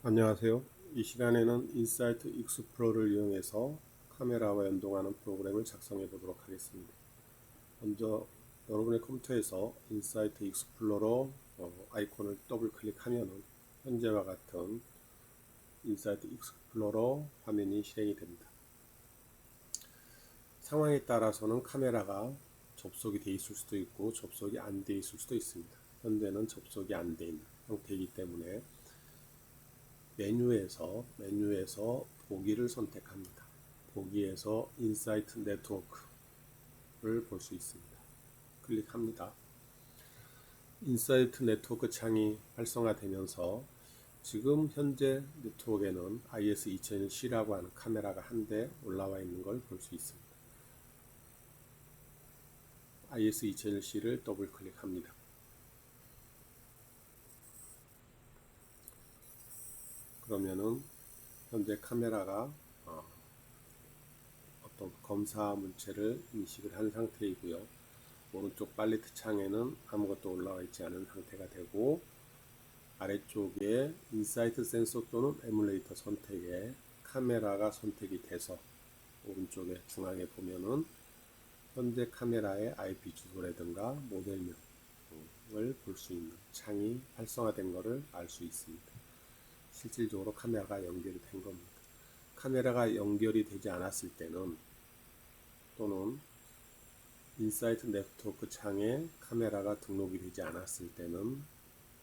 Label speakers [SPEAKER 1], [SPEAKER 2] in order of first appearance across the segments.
[SPEAKER 1] 안녕하세요. 이 시간에는 인사이트 익스플로러를 이용해서 카메라와 연동하는 프로그램을 작성해 보도록 하겠습니다. 먼저 여러분의 컴퓨터에서 인사이트 익스플로러 아이콘을 더블 클릭하면 현재와 같은 인사이트 익스플로러 화면이 실행이 됩니다. 상황에 따라서는 카메라가 접속이 되어 있을 수도 있고 접속이 안 되어 있을 수도 있습니다. 현재는 접속이 안 되어 있는 상태이기 때문에 메뉴에서 보기를 선택합니다. 보기에서 인사이트 네트워크를 볼 수 있습니다. 클릭합니다. 인사이트 네트워크 창이 활성화되면서 지금 현재 네트워크에는 IS2000C라고 하는 카메라가 한 대 올라와 있는 걸 볼 수 있습니다. IS2000C를 더블 클릭합니다. 그러면은 현재 카메라가 어떤 검사 문체를 인식을 한 상태이고요. 오른쪽 팔레트 창에는 아무것도 올라와 있지 않은 상태가 되고, 아래쪽에 인사이트 센서 또는 에뮬레이터 선택에 카메라가 선택이 돼서 오른쪽에 중앙에 보면은 현재 카메라의 IP 주소라든가 모델명을 볼 수 있는 창이 활성화된 것을 알 수 있습니다. 실질적으로 카메라가 연결이 된 겁니다. 카메라가 연결이 되지 않았을 때는, 또는 인사이트 네트워크 창에 카메라가 등록이 되지 않았을 때는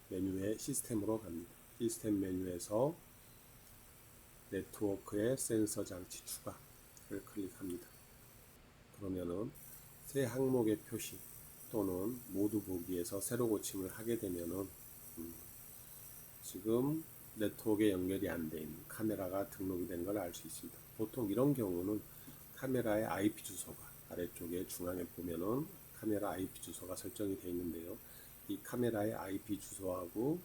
[SPEAKER 1] 메뉴에 시스템으로 갑니다. 시스템 메뉴에서 네트워크의 센서 장치 추가를 클릭합니다. 그러면은 새 항목의 표시 또는 모두 보기에서 새로 고침을 하게 되면은 지금 네트워크에 연결이 안 돼 있는 카메라가 등록이 된 걸 알 수 있습니다. 보통 이런 경우는 카메라의 IP 주소가 아래쪽에 중앙에 보면은 카메라 IP 주소가 설정이 되어 있는데요. 이 카메라의 IP 주소하고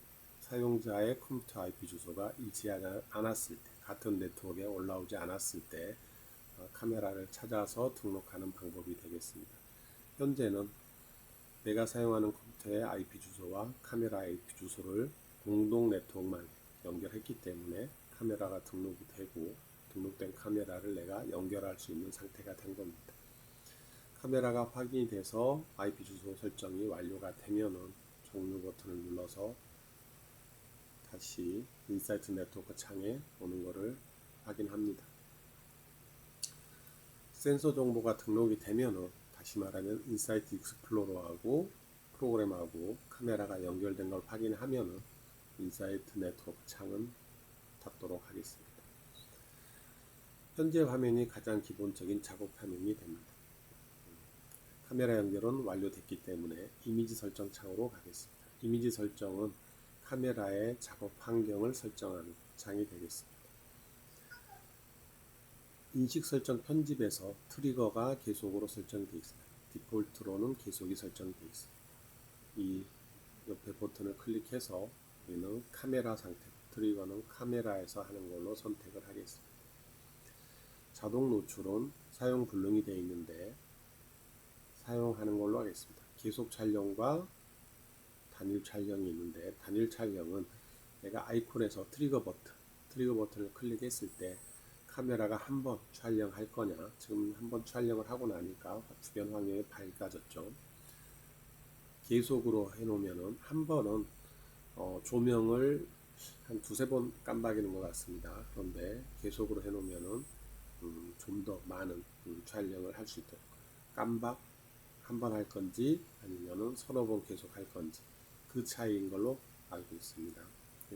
[SPEAKER 1] 사용자의 컴퓨터 IP 주소가 일치하지 않았을 때, 같은 네트워크에 올라오지 않았을 때 카메라를 찾아서 등록하는 방법이 되겠습니다. 현재는 내가 사용하는 컴퓨터의 IP 주소와 카메라 IP 주소를 공동 네트워크만 연결했기 때문에 카메라가 등록이 되고, 등록된 카메라를 내가 연결할 수 있는 상태가 된 겁니다. 카메라가 확인이 돼서 IP 주소 설정이 완료가 되면은 종료 버튼을 눌러서 다시 인사이트 네트워크 창에 오는 것을 확인합니다. 센서 정보가 등록이 되면은, 다시 말하면 인사이트 익스플로러하고 프로그램하고 카메라가 연결된 걸 확인하면은 인사이트 네트워크 창은 닫도록 하겠습니다. 현재 화면이 가장 기본적인 작업 화면이 됩니다. 카메라 연결은 완료됐기 때문에 이미지 설정 창으로 가겠습니다. 이미지 설정은 카메라의 작업 환경을 설정하는 창이 되겠습니다. 인식 설정 편집에서 트리거가 계속으로 설정되어 있습니다. 디폴트로는 계속이 설정되어 있습니다. 이 옆에 버튼을 클릭해서 우리는 카메라 상태, 트리거는 카메라에서 하는 걸로 선택을 하겠습니다. 자동 노출은 사용 불능이 되어 있는데 사용하는 걸로 하겠습니다. 계속 촬영과 단일 촬영이 있는데, 단일 촬영은 내가 아이콘에서 트리거 버튼을 클릭했을 때 카메라가 한 번 촬영할 거냐, 지금 한 번 촬영을 하고 나니까 주변 환경이 밝아졌죠. 계속으로 해놓으면은 한 번은 조명을 한 두세 번 깜빡이는 것 같습니다. 그런데 계속으로 해놓으면은 좀 더 많은 촬영을 할 수 있도록, 깜박 한 번 할 건지 아니면은 서너 번 계속 할 건지 그 차이인 걸로 알고 있습니다.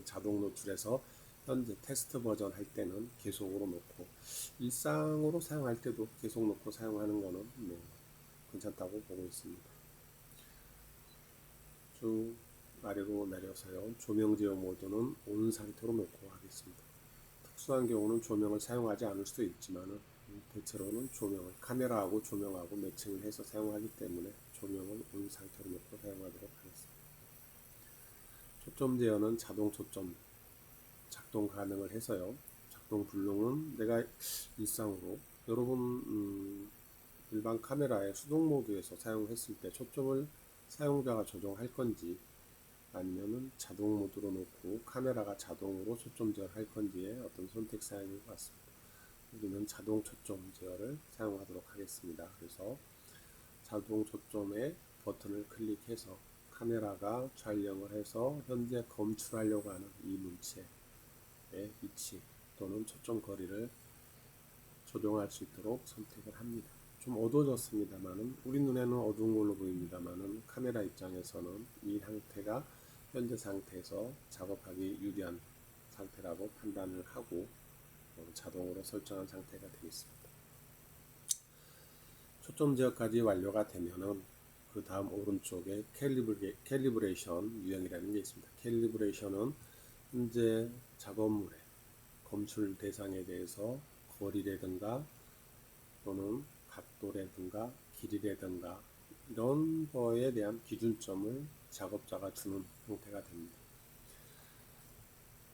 [SPEAKER 1] 자동 노출에서 현재 테스트 버전 할 때는 계속으로 놓고, 일상으로 사용할 때도 계속 놓고 사용하는 거는 괜찮다고 보고 있습니다. 쭉 아래로 내려서요. 조명 제어 모드는 온 상태로 놓고 하겠습니다. 특수한 경우는 조명을 사용하지 않을 수도 있지만 대체로는 조명을 카메라하고 조명하고 매칭을 해서 사용하기 때문에 조명은 온 상태로 놓고 사용하도록 하겠습니다. 초점 제어는 자동 초점 작동 가능을 해서요. 작동 불능은 내가 일상으로 여러분 일반 카메라의 수동 모드에서 사용했을 때 초점을 사용자가 조정할 건지 아니면은 자동 모드로 놓고 카메라가 자동으로 초점 제어할 건지의 어떤 선택 사항인 것 같습니다. 우리는 자동 초점 제어를 사용하도록 하겠습니다. 그래서 자동 초점의 버튼을 클릭해서 카메라가 촬영을 해서 현재 검출하려고 하는 이 물체의 위치 또는 초점 거리를 조정할 수 있도록 선택을 합니다. 좀 어두워졌습니다만은 우리 눈에는 어두운 걸로 보입니다만은 카메라 입장에서는 이 상태가 현재 상태에서 작업하기 유리한 상태라고 판단을 하고 자동으로 설정한 상태가 되겠습니다. 초점 제어까지 완료가 되면은 그 다음 오른쪽에 캘리브레이션 유형이라는 게 있습니다. 캘리브레이션은 현재 작업물의 검출 대상에 대해서 거리라든가 또는 각도라든가 길이라든가 이런 거에 대한 기준점을 작업자가 주는 형태가 됩니다.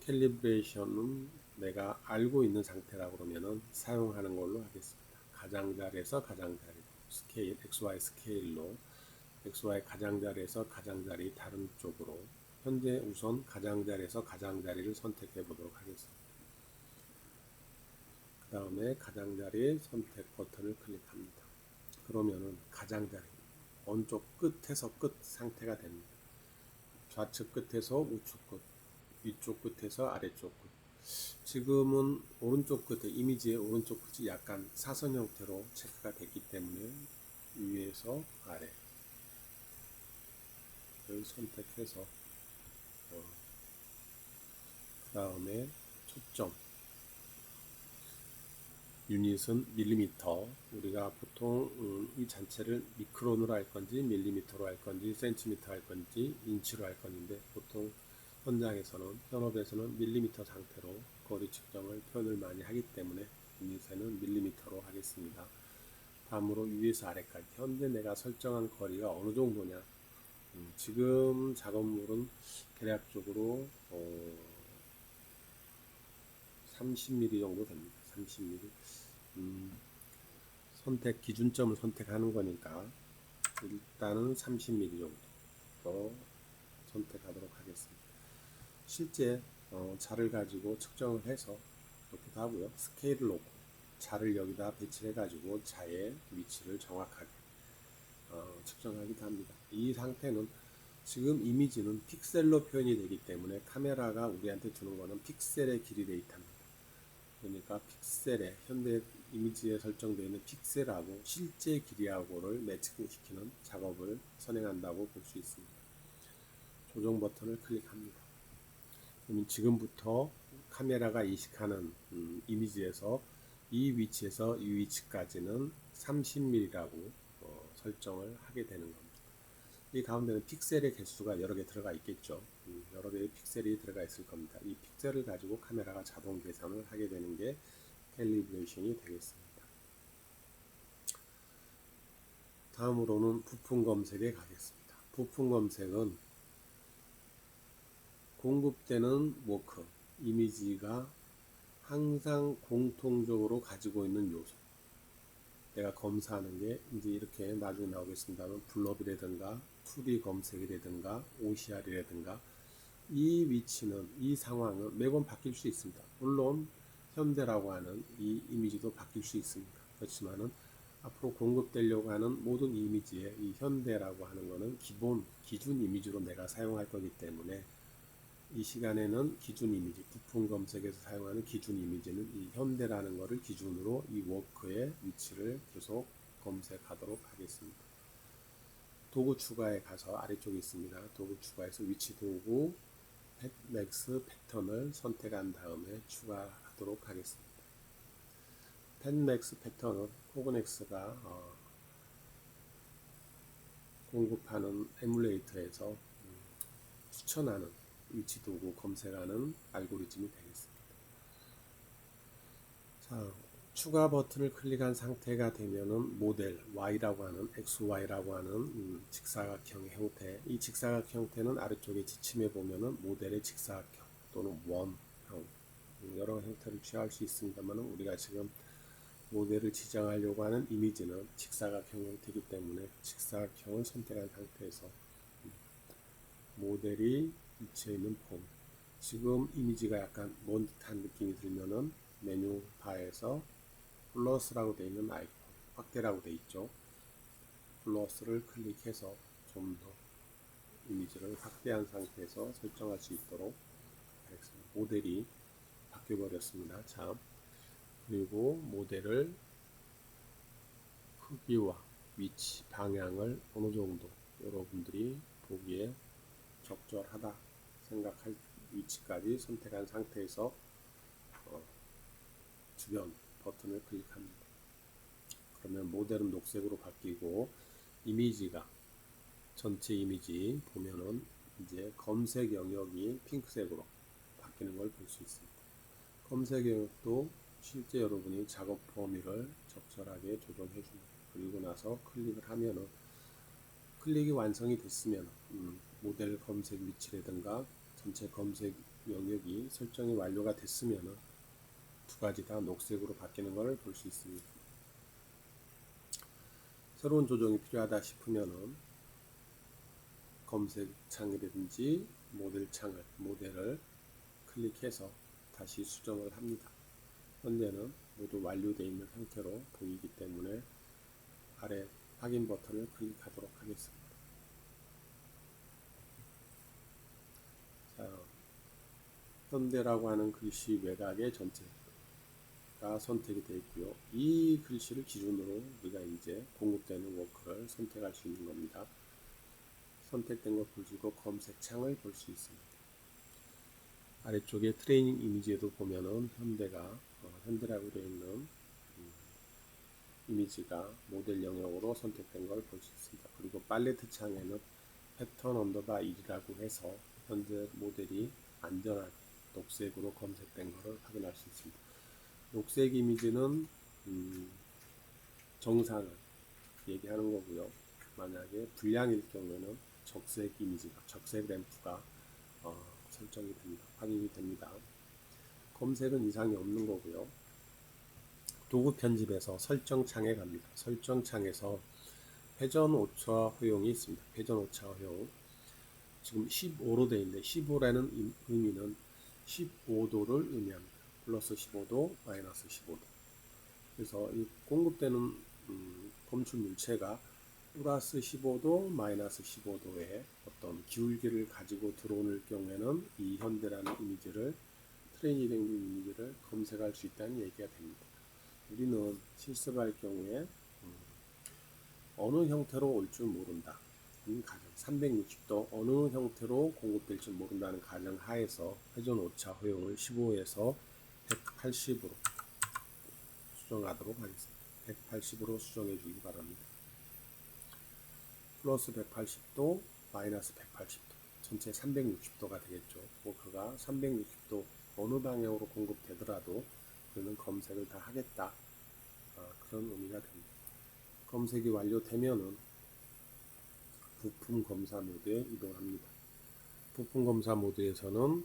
[SPEAKER 1] 캘리브레이션은 내가 알고 있는 상태라고 그러면은 사용하는 걸로 하겠습니다. 가장자리에서 가장자리 스케일 XY 스케일로 XY 가장자리에서 가장자리 다른 쪽으로 현재 우선 가장자리에서 가장자리를 선택해 보도록 하겠습니다. 그 다음에 가장자리 선택 버튼을 클릭합니다. 그러면은 가장자리 오른쪽 끝에서 끝 상태가 됩니다. 좌측 끝에서 우측 끝, 위쪽 끝에서 아래쪽 끝. 지금은 오른쪽 끝에 이미지의 오른쪽 끝이 약간 사선 형태로 체크가 됐기 때문에 위에서 아래를 선택해서 그 다음에 초점 유닛은 밀리미터. 우리가 보통 이 전체를 미크론으로 할 건지 밀리미터로 할 건지 센티미터 할 건지 인치로 할 건데 보통 현장에서는 현업에서는 밀리미터 상태로 거리 측정을 표현을 많이 하기 때문에 유닛에는 밀리미터로 하겠습니다. 다음으로 위에서 아래까지 현재 내가 설정한 거리가 어느 정도냐. 지금 작업물은 대략적으로 30mm 정도 됩니다. 30mm. 선택 기준점을 선택하는 거니까 일단은 30mm 정도 선택하도록 하겠습니다. 실제 자를 가지고 측정을 해서 놓기도 하고요. 스케일을 놓고 자를 여기다 배치해 가지고 자의 위치를 정확하게 측정하기도 합니다. 이 상태는 지금 이미지는 픽셀로 표현이 되기 때문에 카메라가 우리한테 주는 거는 픽셀의 길이 데이터입니다. 그러니까 픽셀에 현대 이미지에 설정되어 있는 픽셀하고 실제 길이하고를 매칭시키는 작업을 선행한다고 볼 수 있습니다. 조정 버튼을 클릭합니다. 그러면 지금부터 카메라가 인식하는 이미지에서 이 위치에서 이 위치까지는 30mm라고 설정을 하게 되는 겁니다. 이 가운데는 픽셀의 개수가 여러 개 들어가 있겠죠. 여러 개의 픽셀이 들어가 있을 겁니다. 이 픽셀을 가지고 카메라가 자동 계산을 하게 되는 게 캘리브레이션이 되겠습니다. 다음으로는 부품 검색에 가겠습니다. 부품 검색은 공급되는 워크, 이미지가 항상 공통적으로 가지고 있는 요소. 내가 검사하는 게 이제 이렇게 나중에 나오겠습니다만 블럽이라든가 2D 검색이라든가 OCR이라든가 이 위치는 이 상황은 매번 바뀔 수 있습니다. 물론 현대라고 하는 이 이미지도 바뀔 수 있습니다. 그렇지만은 앞으로 공급되려고 하는 모든 이미지에 이 현대라고 하는 것은 기준 이미지로 내가 사용할 거기 때문에 이 시간에는 기준 이미지, 부품 검색에서 사용하는 기준 이미지는 이 현대라는 것을 기준으로 이 워크의 위치를 계속 검색하도록 하겠습니다. 도구 추가에 가서 아래쪽에 있습니다. 도구 추가에서 위치 도구 펜맥스 패턴을 선택한 다음에 추가하도록 하겠습니다. 펜맥스 패턴은 코그넥스가 공급하는 에뮬레이터에서 추천하는 위치 도구 검색하는 알고리즘이 되겠습니다. 자, 추가 버튼을 클릭한 상태가 되면은 모델 Y라고 하는 XY라고 하는 직사각형 형태. 이 직사각 형태는 아래쪽에 지침에 보면은 모델의 직사각형 또는 원형 여러 형태를 취할 수 있습니다만 우리가 지금 모델을 지정하려고 하는 이미지는 직사각형 형태이기 때문에 직사각형을 선택한 상태에서 모델이 위치해 있는 폼. 지금 이미지가 약간 먼 듯한 느낌이 들면은 메뉴 바에서 플러스라고 되어 있는 아이콘, 확대라고 되어 있죠. 플러스를 클릭해서 좀 더 이미지를 확대한 상태에서 설정할 수 있도록 하겠습니다. 모델이 바뀌어 버렸습니다. 자, 그리고 모델을 크기와 위치, 방향을 어느 정도 여러분들이 보기에 적절하다 생각할 위치까지 선택한 상태에서 주변 버튼을 클릭합니다. 그러면 모델은 녹색으로 바뀌고 이미지가 전체 이미지 보면은 이제 검색 영역이 핑크색으로 바뀌는 걸 볼 수 있습니다. 검색 영역도 실제 여러분이 작업 범위를 적절하게 조정해 줍니다. 그리고 나서 클릭을 하면은 클릭이 완성이 됐으면 모델 검색 위치라든가 전체 검색 영역이 설정이 완료가 됐으면 두 가지 다 녹색으로 바뀌는 것을 볼 수 있습니다. 새로운 조정이 필요하다 싶으면 검색 창이라든지 모델을 클릭해서 다시 수정을 합니다. 현재는 모두 완료되어 있는 상태로 보이기 때문에 아래 확인 버튼을 클릭하도록 하겠습니다. 자, 현대라고 하는 글씨 외곽의 전체가 선택이 되어 있고요. 이 글씨를 기준으로 우리가 이제 공급되는 워크를 선택할 수 있는 겁니다. 선택된 걸 보시고 검색 창을 볼 수 있습니다. 아래쪽에 트레이닝 이미지에도 보면은 현대라고 되어 있는 이미지가 모델 영역으로 선택된 걸 볼 수 있습니다. 그리고 팔레트 창에는 패턴 언더바 1이라고 해서 현재 모델이 안전하게 녹색으로 검색된 것을 확인할 수 있습니다. 녹색 이미지는 정상을 얘기하는 거고요. 만약에 불량일 경우에는 적색 램프가 설정이 됩니다. 확인이 됩니다. 검색은 이상이 없는 거고요. 도구 편집에서 설정창에 갑니다. 설정창에서 회전 오차 허용이 있습니다. 회전 오차 허용. 지금 15로 되어 있는데 15라는 의미는 15도를 의미합니다. 플러스 15도, 마이너스 15도. 그래서 이 공급되는 검출 물체가 플러스 15도, 마이너스 15도의 어떤 기울기를 가지고 들어오는 경우에는 이 현대라는 트레이닝 이미지를 검색할 수 있다는 얘기가 됩니다. 우리는 실습할 경우에 어느 형태로 올 줄 모른다. 가정 360도 어느 형태로 공급될 줄 모른다는 가정 하에서 회전 오차 허용을 15에서 180으로 수정하도록 하겠습니다. 180으로 수정해 주기 바랍니다. 플러스 180도, 마이너스 180도, 전체 360도가 되겠죠. 워크가 360도 어느 방향으로 공급되더라도 그는 검색을 다 하겠다. 그런 의미가 됩니다. 검색이 완료되면은 부품 검사 모드에 이동합니다. 부품 검사 모드에서는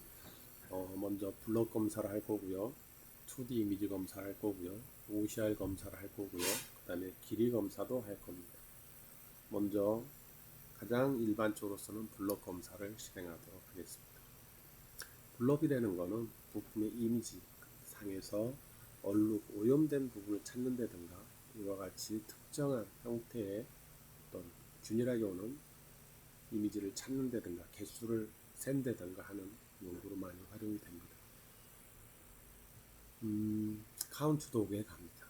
[SPEAKER 1] 먼저 블럭 검사를 할 거고요. 2D 이미지 검사를 할 거고요. OCR 검사를 할 거고요. 그 다음에 길이 검사도 할 겁니다. 먼저 가장 일반적으로서는 블럭 검사를 실행하도록 하겠습니다. 블럭이라는 것은 부품의 이미지 상에서 얼룩, 오염된 부분을 찾는다든가 이와 같이 특정한 형태의 어떤 균일하게 오는 이미지를 찾는다든가 개수를 센다든가 하는 용도로 많이 활용이 됩니다. 카운트 도구에 갑니다.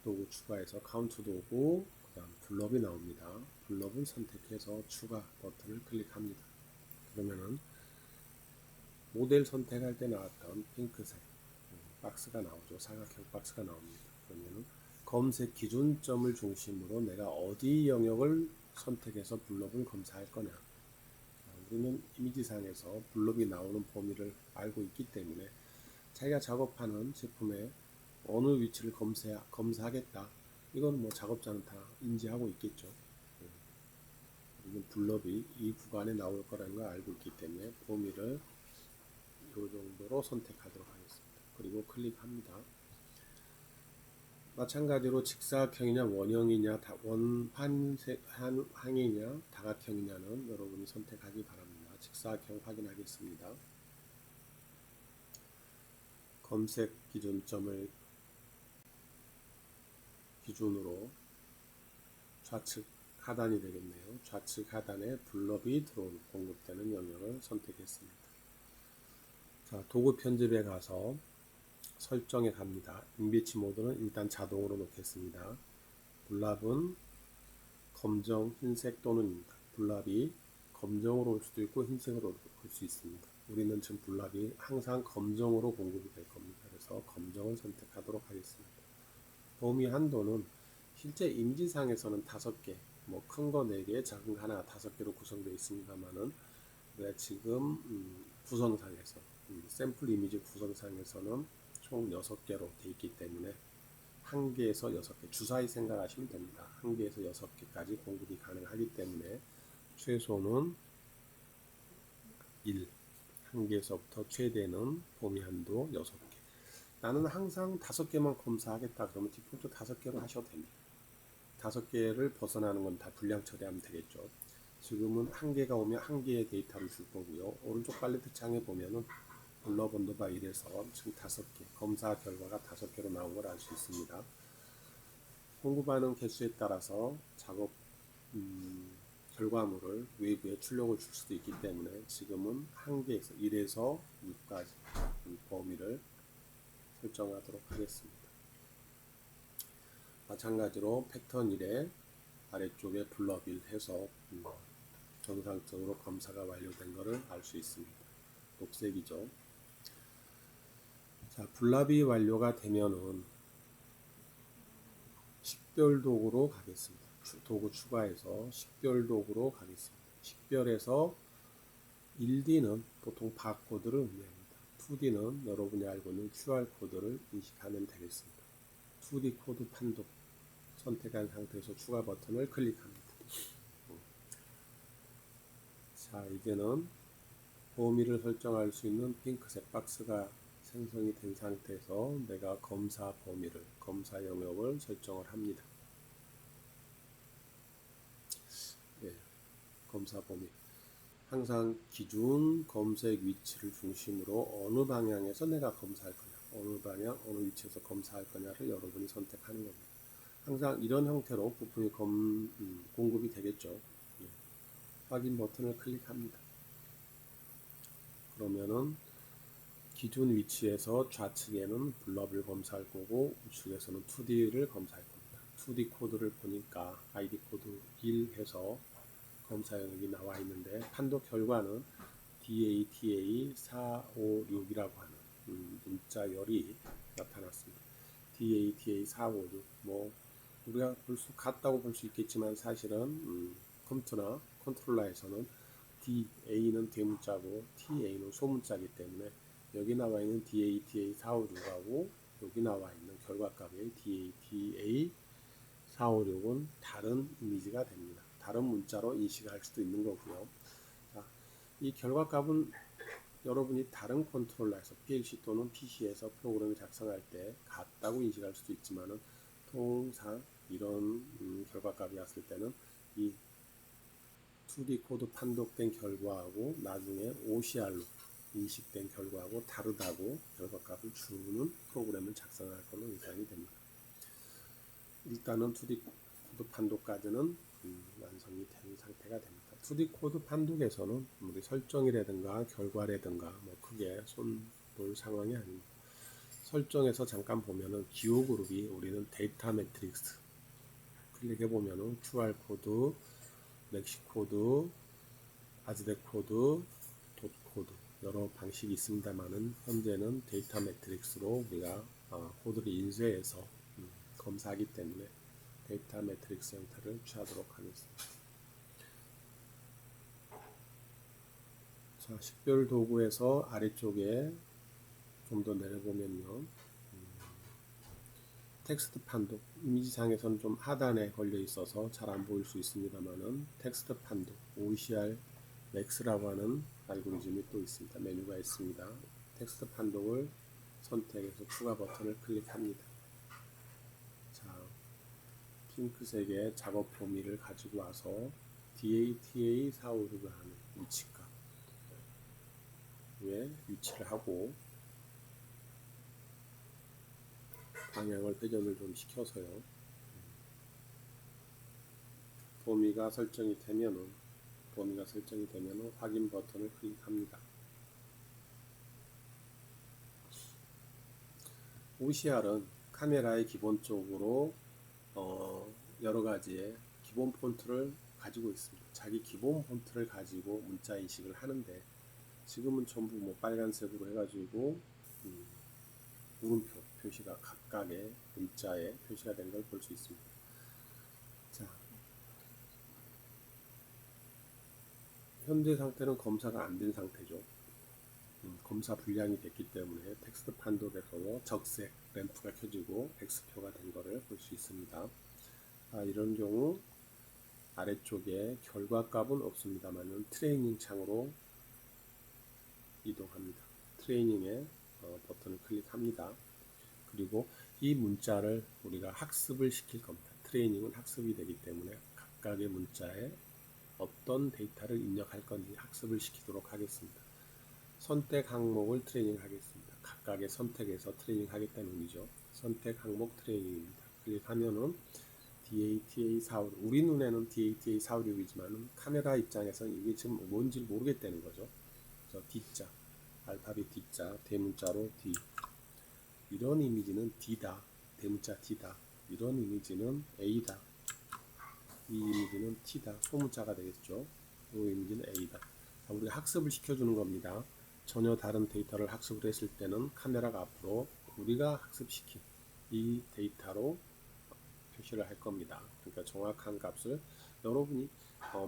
[SPEAKER 1] 도구 추가해서 카운트 도구, 그 다음 블럭이 나옵니다. 블럭을 선택해서 추가 버튼을 클릭합니다. 그러면은 모델 선택할 때 나왔던 핑크색 박스가 나오죠. 사각형 박스가 나옵니다. 그러면은 검색 기준점을 중심으로 내가 어디 영역을 선택해서 블럭을 검사할 거냐. 우리는 이미지상에서 블럭이 나오는 범위를 알고 있기 때문에 자기가 작업하는 제품의 어느 위치를 검사하겠다. 이건 뭐 작업자는 다 인지하고 있겠죠. 우리는 블럭이 이 구간에 나올 거라는 걸 알고 있기 때문에 범위를 이 정도로 선택하도록 하겠습니다. 그리고 클릭합니다. 마찬가지로 직사각형이냐 원형이냐 원판항이냐 다각형이냐는 여러분이 선택하기 바랍니다. 직사각형 확인하겠습니다. 검색 기준점을 기준으로 좌측 하단이 되겠네요. 좌측 하단에 블럭이 들어온 공급되는 영역을 선택했습니다. 자, 도구 편집에 가서 설정에 갑니다. 인비치 모드는 일단 자동으로 놓겠습니다. 블랍은 검정, 흰색 또는입니다. 블랍이 검정으로 올 수도 있고 흰색으로 올 수 있습니다. 우리는 지금 블랍이 항상 검정으로 공급이 될 겁니다. 그래서 검정을 선택하도록 하겠습니다. 범위 한도는 실제 임지상에서는 5개, 뭐 큰 거 4개, 작은 거 하나 5개로 구성되어 있습니다만은 우리가 지금 구성상에서 샘플 이미지 구성상에서는 총 6개로 되어 있기 때문에 1개에서 6개 주사위 생각하시면 됩니다. 1개에서 6개까지 공급이 가능하기 때문에 최소는 1개에서부터 최대는 범위 한도 6개. 나는 항상 5개만 검사하겠다 그러면 디폴트 5개로 하셔도 됩니다. 5개를 벗어나는 건 다 불량 처리하면 되겠죠. 지금은 1개가 오면 1개의 데이터를 줄 거고요. 오른쪽 팔레트 창에 보면은 블럭 언더바 1에서 지금 5개 검사 결과가 5개로 나온 걸 알 수 있습니다. 공급하는 개수에 따라서 작업 결과물을 외부에 출력을 줄 수도 있기 때문에 지금은 1개에서 1에서 6까지 범위를 설정하도록 하겠습니다. 마찬가지로 패턴 1에 아래쪽에 블럭 1 해서 정상적으로 검사가 완료된 것을 알 수 있습니다. 녹색이죠. 자, 블랍이 완료가 되면은 식별 도구로 가겠습니다. 도구 추가해서 식별 도구로 가겠습니다. 식별에서 1D는 보통 바코드를 의미합니다. 2D는 여러분이 알고 있는 QR코드를 인식하면 되겠습니다. 2D 코드 판독 선택한 상태에서 추가 버튼을 클릭합니다. 자, 이제는 범위를 설정할 수 있는 핑크색 박스가 생성이 된 상태에서 내가 검사 범위를, 검사 영역을 설정을 합니다. 예, 검사 범위. 항상 기준 검색 위치를 중심으로 어느 방향에서 내가 검사할 거냐, 어느 방향, 어느 위치에서 검사할 거냐를 여러분이 선택하는 겁니다. 항상 이런 형태로 부품이 공급이 되겠죠. 예. 확인 버튼을 클릭합니다. 그러면은 기준 위치에서 좌측에는 블럭을 검사할 거고 우측에서는 2D를 검사할 겁니다. 2D 코드를 보니까 ID 코드 1 해서 검사 영역이 나와 있는데 판독 결과는 DATA456이라고 하는 문자열이 나타났습니다. DATA456 뭐 우리가 볼 수 같다고 볼 수 있겠지만 사실은 컴퓨터나 컨트롤러에서는 DA는 대문자고 TA는 소문자이기 때문에 여기 나와 있는 DATA456하고 여기 나와 있는 결과값의 DATA456은 다른 이미지가 됩니다. 다른 문자로 인식할 수도 있는 거고요. 자, 이 결과값은 여러분이 다른 컨트롤러에서 PLC 또는 PC에서 프로그램을 작성할 때 같다고 인식할 수도 있지만은 통상 이런 결과값이 왔을 때는 이 2D 코드 판독된 결과하고 나중에 OCR로 인식된 결과하고 다르다고 결과값을 주는 프로그램을 작성할 걸로 예상이 됩니다. 일단은 2D 코드 판독까지는 완성이 된 상태가 됩니다. 2D 코드 판독에서는 우리 설정이라든가 결과라든가 뭐 크게 손볼 상황이 아닙니다. 설정에서 잠깐 보면은 기호 그룹이 우리는 데이터 매트릭스 클릭해 보면은 QR 코드, 렉시 코드, 아즈덱 코드, 돛 코드 여러 방식이 있습니다만은 현재는 데이터 매트릭스로 우리가 코드를 인쇄해서 검사하기 때문에 데이터 매트릭스 형태를 취하도록 하겠습니다. 자, 식별 도구에서 아래쪽에 좀 더 내려보면요. 텍스트 판독, 이미지상에서는 좀 하단에 걸려 있어서 잘 안 보일 수 있습니다만은 텍스트 판독, OCR 맥스라고 하는 알고리즘이 또 있습니다. 메뉴가 있습니다. 텍스트 판독을 선택해서 추가 버튼을 클릭합니다. 핑크색의 작업 범위를 가지고 와서 DATA456을 하는 위치값 에 위치를 하고 방향을 회전을 좀 시켜서요. 범위가 설정이 되면은 확인 버튼을 클릭합니다. OCR은 카메라에 기본적으로 여러 가지의 기본 폰트를 가지고 있습니다. 자기 기본 폰트를 가지고 문자 인식을 하는데 지금은 전부 뭐 빨간색으로 해가지고 물음표 표시가 각각의 문자에 표시가 된 걸 볼 수 있습니다. 자, 현재 상태는 검사가 안 된 상태죠. 검사 불량이 됐기 때문에 텍스트 판독에서 적색 램프가 켜지고 X표가 된 것을 볼 수 있습니다. 이런 경우 아래쪽에 결과값은 없습니다만 트레이닝 창으로 이동합니다. 트레이닝에 버튼을 클릭합니다. 그리고 이 문자를 우리가 학습을 시킬 겁니다. 트레이닝은 학습이 되기 때문에 각각의 문자에 어떤 데이터를 입력할 건지 학습을 시키도록 하겠습니다. 선택 항목을 트레이닝 하겠습니다. 각각의 선택에서 트레이닝 하겠다는 의미죠. 선택 항목 트레이닝입니다. 클릭하면은 DATA456, 우리 눈에는 DATA456이지만 카메라 입장에서는 이게 지금 뭔지 모르겠다는 거죠. 그래서 D자, 알파벳 D자, 대문자로 D, 이런 이미지는 D다, 대문자 D다, 이런 이미지는 A다, 이 이미지는 T다, 소문자가 되겠죠. 이 이미지는 A다. 우리가 학습을 시켜주는 겁니다. 전혀 다른 데이터를 학습을 했을 때는 카메라가 앞으로 우리가 학습시킨 이 데이터로 표시를 할 겁니다. 그러니까 정확한 값을 여러분이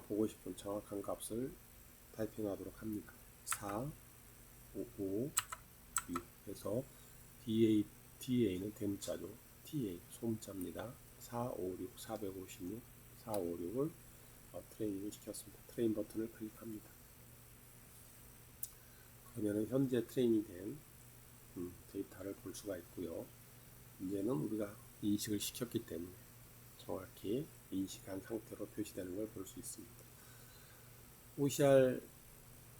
[SPEAKER 1] 보고 싶은 정확한 값을 타이핑하도록 합니다. 4, 5, 6 해서 DA는 대문자죠. TA 소문자입니다. 4, 5, 6, 456, 4, 5, 6을 트레이닝을 시켰습니다. 트레인 버튼을 클릭합니다. 그러면 현재 트레이닝 된 데이터를 볼 수가 있고요. 이제는 우리가 인식을 시켰기 때문에 정확히 인식한 상태로 표시되는 걸 볼 수 있습니다. OCR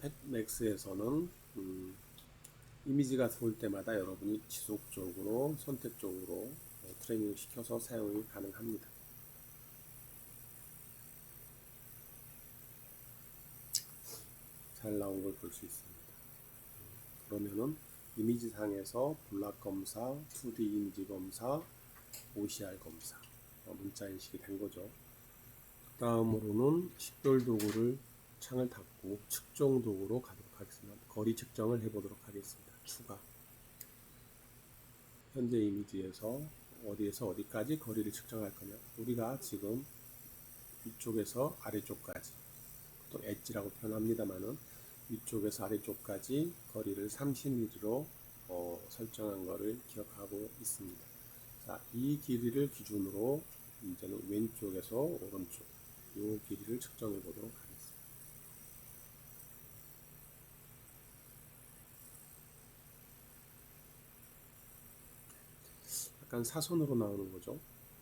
[SPEAKER 1] 팻맥스에서는 이미지가 들어올 때마다 여러분이 지속적으로 선택적으로 트레이닝을 시켜서 사용이 가능합니다. 잘 나온 걸 볼 수 있습니다. 그러면은 이미지 상에서 블락 검사, 2D 이미지 검사, OCR 검사 문자 인식이 된 거죠. 그 다음으로는 식별 도구를 창을 닫고 측정 도구로 가도록 하겠습니다. 거리 측정을 해보도록 하겠습니다. 추가. 현재 이미지에서 어디에서 어디까지 거리를 측정할 거냐. 우리가 지금 위쪽에서 아래쪽까지, 또 엣지라고 표현합니다만은 위쪽에서 아래쪽까지 거리를 30mm로 설정한 것을 기억하고 있습니다. 자, 이 길이를 기준으로 이제는 왼쪽에서 오른쪽 이 길이를 측정해 보도록 하겠습니다. 약간 사선으로 나오는 거죠.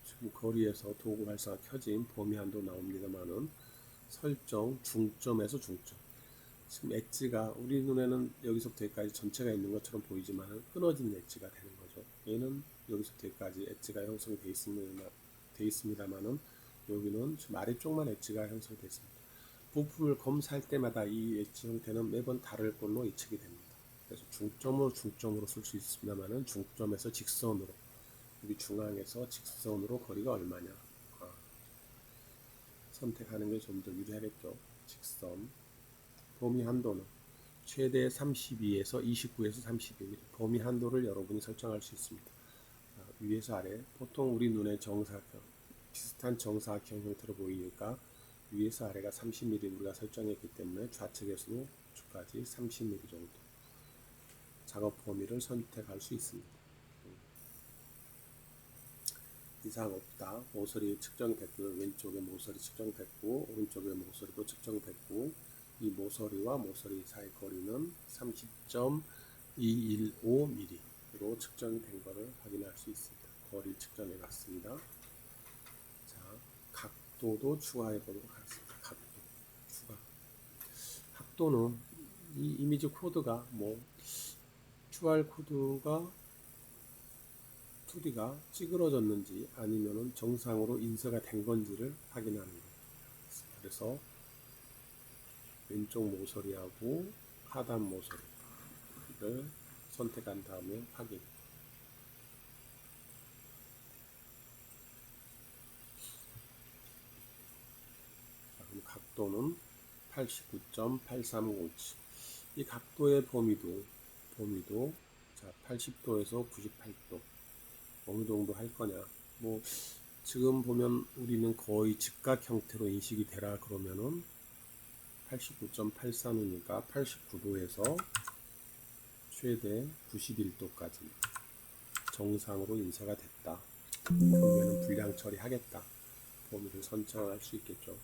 [SPEAKER 1] 지금 거리에서 도구 발사가 켜진 범위 한도 나옵니다만은 설정 중점에서 중점. 지금 엣지가 우리 눈에는 여기서부터 여기까지 전체가 있는 것처럼 보이지만 끊어진 엣지가 되는 거죠. 얘는 여기서부터 여기까지 엣지가 형성되어 있습니다만은 여기는 지금 아래쪽만 엣지가 형성되어 있습니다. 부품을 검사할 때마다 이 엣지 형태는 매번 다를 걸로 예측이 됩니다. 그래서 중점으로 쓸 수 있습니다만은 중점에서 직선으로, 여기 중앙에서 직선으로 거리가 얼마냐 선택하는 게 좀 더 유리하겠죠. 직선. 범위 한도는 최대 32에서 29에서 32mm 범위 한도를 여러분이 설정할 수 있습니다. 위에서 아래, 보통 우리 눈의 정사각, 비슷한 정사각형 형태로 보이니까 위에서 아래가 30mm 우리가 설정했기 때문에 좌측에서도 우측까지 30mm 정도 작업 범위를 선택할 수 있습니다. 이상 없다. 모서리 측정됐고, 왼쪽에 모서리 측정됐고, 오른쪽에 모서리도 측정됐고, 이 모서리와 모서리 사이 거리는 30.215mm로 측정이 된 것을 확인할 수 있습니다. 거리 측정해 봤습니다. 자, 각도도 추가해 보도록 하겠습니다. 각도 추가. 각도는 이 이미지 코드가 뭐 QR 코드가 2D가 찌그러졌는지 아니면은 정상으로 인쇄가 된 건지를 확인하는 거예요. 그래서 왼쪽 모서리하고 하단 모서리를 선택한 다음에 확인. 자, 그럼 각도는 89.8307. 이 각도의 범위도 자 80도에서 98도 어느 정도 할 거냐. 뭐 지금 보면 우리는 거의 직각 형태로 인식이 되라 그러면은 89.83이니까 89도에서 최대 91도까지 정상으로 인쇄가 됐다. 그러면은 불량 처리하겠다. 범위를 선정할 수 있겠죠.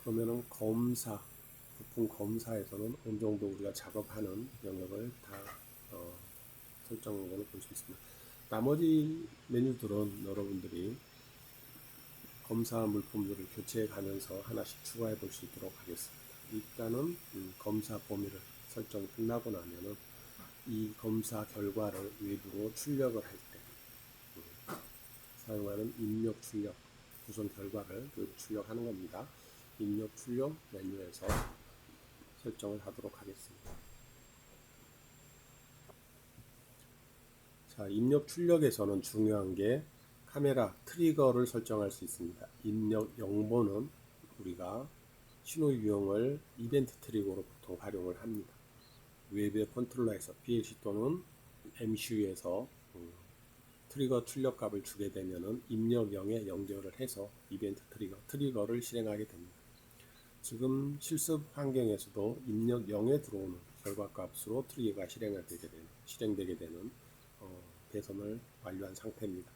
[SPEAKER 1] 그러면은 검사, 부품 검사에서는 어느 정도 우리가 작업하는 영역을 다 설정한 걸로 볼 수 있습니다. 나머지 메뉴들은 여러분들이 검사 물품들을 교체해 가면서 하나씩 추가해 볼 수 있도록 하겠습니다. 일단은 검사 범위를 설정이 끝나고 나면은 이 검사 결과를 외부로 출력을 할 때 사용하는 입력 출력 구성 결과를 출력하는 겁니다. 입력 출력 메뉴에서 설정을 하도록 하겠습니다. 자, 입력 출력에서는 중요한 게 카메라 트리거를 설정할 수 있습니다. 입력 영번은 우리가 신호 유형을 이벤트 트리거로 보통 활용을 합니다. 웹의 컨트롤러에서 PLC 또는 MCU에서 트리거 출력 값을 주게 되면은 입력 0에 연결을 해서 이벤트 트리거를 실행하게 됩니다. 지금 실습 환경에서도 입력 0에 들어오는 결과 값으로 트리거가 실행되게 되는 배선을 완료한 상태입니다.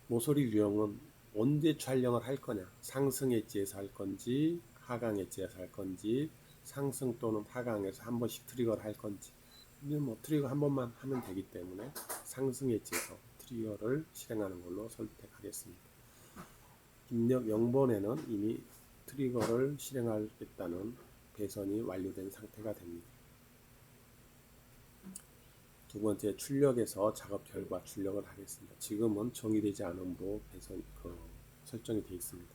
[SPEAKER 1] 모서리 유형은 언제 촬영을 할 거냐, 상승 엣지에서 할 건지 하강 엣지에서 할 건지 상승 또는 하강에서 한 번씩 트리거를 할 건지, 뭐 트리거 한 번만 하면 되기 때문에 상승 엣지에서 트리거를 실행하는 걸로 선택하겠습니다. 입력 0번에는 이미 트리거를 실행하겠다는 배선이 완료된 상태가 됩니다. 두 번째, 출력에서 작업 결과 출력을 하겠습니다. 지금은 정의되지 않음으로 배선 설정이 되어 있습니다.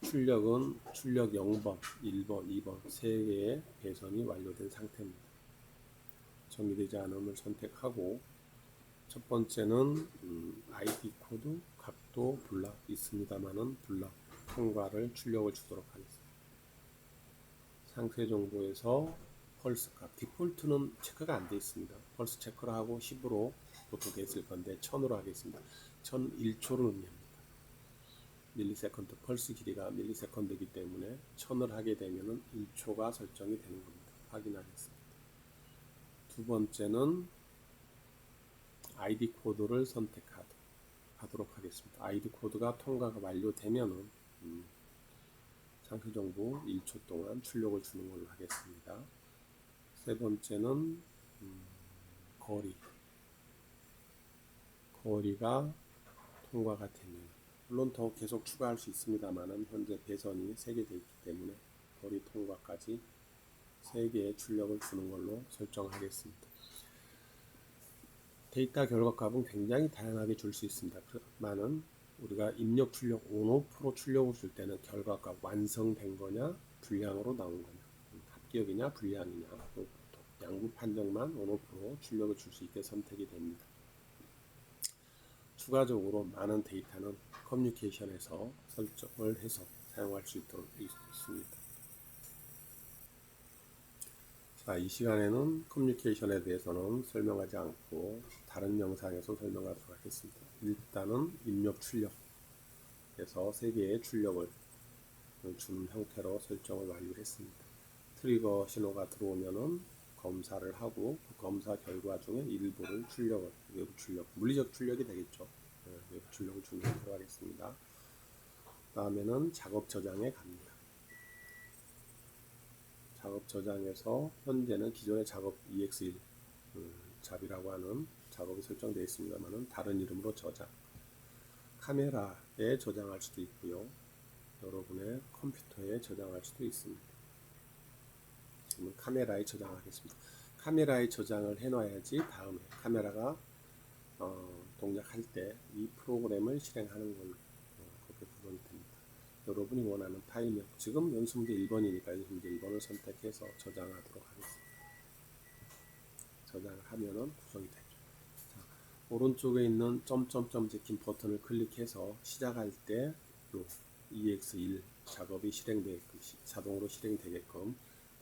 [SPEAKER 1] 출력은 출력 0번, 1번, 2번 세 개의 배선이 완료된 상태입니다. 정의되지 않음을 선택하고 첫 번째는 ID 코드, 각도, 블락 있습니다만은 블락 통과를 출력을 주도록 하겠습니다. 상세 정보에서 펄스 값, 디폴트는 체크가 안 되어 있습니다. 펄스 체크를 하고 10으로 보통 되어 있을 건데 1000으로 하겠습니다. 1000 1초를 의미합니다. 밀리세컨드, 펄스 길이가 밀리세컨드이기 때문에 1000을 하게 되면은 1초가 설정이 되는 겁니다. 확인하겠습니다. 두 번째는 ID 코드를 선택하도록 하겠습니다. ID 코드가 통과가 완료되면은 상세 정보 1초 동안 출력을 주는 걸로 하겠습니다. 세 번째는 거리가 통과가 되면, 물론 더 계속 추가할 수 있습니다만 현재 배선이 3개 되어 있기 때문에 거리 통과까지 3개의 출력을 주는 걸로 설정하겠습니다. 데이터 결과값은 굉장히 다양하게 줄 수 있습니다. 그렇지만은 우리가 입력 출력 ON/OFF로 출력을 줄 때는 결과값 완성된 거냐 불량으로 나온 거냐, 합격이냐 불량이냐, 양부 판정만 ON/OFF로 출력을 줄 수 있게 선택이 됩니다. 추가적으로 많은 데이터는 커뮤니케이션에서 설정을 해서 사용할 수 있도록 있습니다. 자, 이 시간에는 커뮤니케이션에 대해서는 설명하지 않고 다른 영상에서 설명하도록 하겠습니다. 일단은 입력 출력에서 3개의 출력을 주는 형태로 설정을 완료했습니다. 트리거 신호가 들어오면은 검사를 하고 그 검사 결과 중에 일부를 외부 출력, 물리적 출력이 되겠죠. 외부 출력을 주는 형태로 하겠습니다. 다음에는 작업 저장에 갑니다. 작업 저장에서 현재는 기존의 작업 EX1 잡이라고 하는 작업이 설정되어 있습니다만은 다른 이름으로 저장. 카메라에 저장할 수도 있고요. 여러분의 컴퓨터에 저장할 수도 있습니다. 지금은 카메라에 저장하겠습니다. 카메라에 저장을 해놔야지 다음에 카메라가 동작할 때 이 프로그램을 실행하는 걸로 그렇게 구분이 됩니다. 여러분이 원하는 파일명, 지금 연습문제 1번이니까 연습문제 1번을 선택해서 저장하도록 하겠습니다. 저장을 하면은 구성이 되죠. 자, 오른쪽에 있는 점점점 찍힌 버튼을 클릭해서 시작할 때 요 EX1 작업이 실행되게끔 자동으로 실행되게끔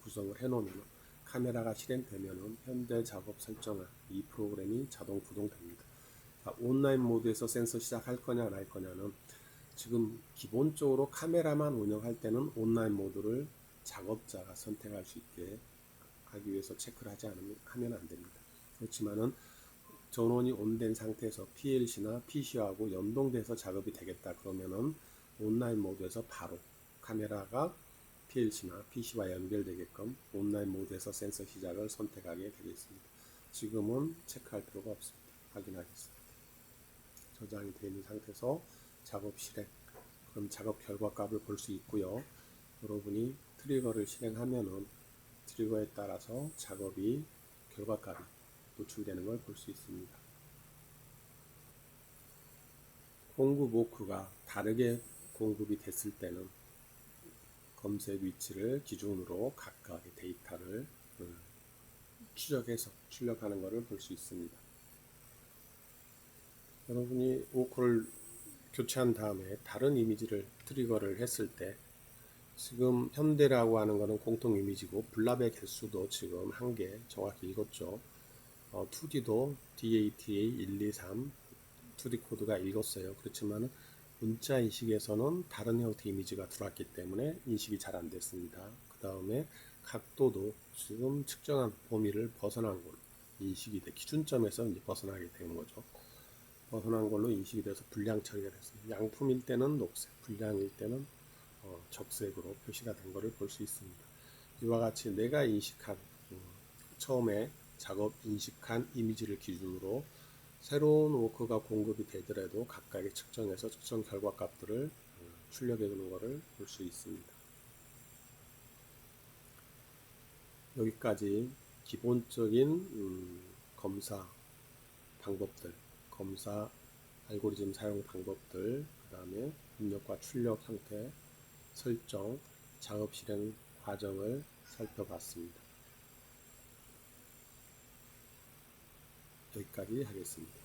[SPEAKER 1] 구성을 해놓으면 카메라가 실행되면은 현재 작업 설정한 이 프로그램이 자동 구동됩니다. 자, 온라인 모드에서 센서 시작할 거냐 안 할 거냐는 지금 기본적으로 카메라만 운영할 때는 온라인 모드를 작업자가 선택할 수 있게 하기 위해서 체크를 하면 안 됩니다. 그렇지만은 전원이 온된 상태에서 PLC나 PC하고 연동돼서 작업이 되겠다 그러면은 온라인 모드에서 바로 카메라가 PLC나 PC와 연결되게끔 온라인 모드에서 센서 시작을 선택하게 되겠습니다. 지금은 체크할 필요가 없습니다. 확인하겠습니다. 저장이 되어 있는 상태에서 작업 실행, 그럼 작업 결과 값을 볼 수 있고요. 여러분이 트리거를 실행하면은 트리거에 따라서 작업이 결과 값이 노출되는 걸 볼 수 있습니다. 공급 워크가 다르게 공급이 됐을 때는 검색 위치를 기준으로 각각의 데이터를 추적해서 출력하는 것을 볼 수 있습니다. 여러분이 워크를 교체한 다음에 다른 이미지를 트리거를 했을 때 지금 현대라고 하는 것은 공통 이미지고 블랍의 개수도 지금 한 개 정확히 읽었죠. 2D도 DATA123 2D 코드가 읽었어요. 그렇지만 문자 인식에서는 다른 형태의 이미지가 들어왔기 때문에 인식이 잘 안 됐습니다. 그 다음에 각도도 지금 측정한 범위를 벗어난 걸로 인식이 돼 기준점에서 이제 벗어나게 되는 거죠. 벗어난 걸로 인식이 돼서 불량 처리가 됐습니다. 양품일 때는 녹색, 불량일 때는 적색으로 표시가 된 것을 볼 수 있습니다. 이와 같이 내가 인식한 처음에 작업 인식한 이미지를 기준으로 새로운 워크가 공급이 되더라도 각각의 측정해서 측정 결과 값들을 출력해 주는 것을 볼 수 있습니다. 여기까지 기본적인 검사 방법들, 검사 알고리즘 사용 방법들, 그 다음에 입력과 출력 형태, 설정, 작업 실행 과정을 살펴봤습니다. 여기까지 하겠습니다.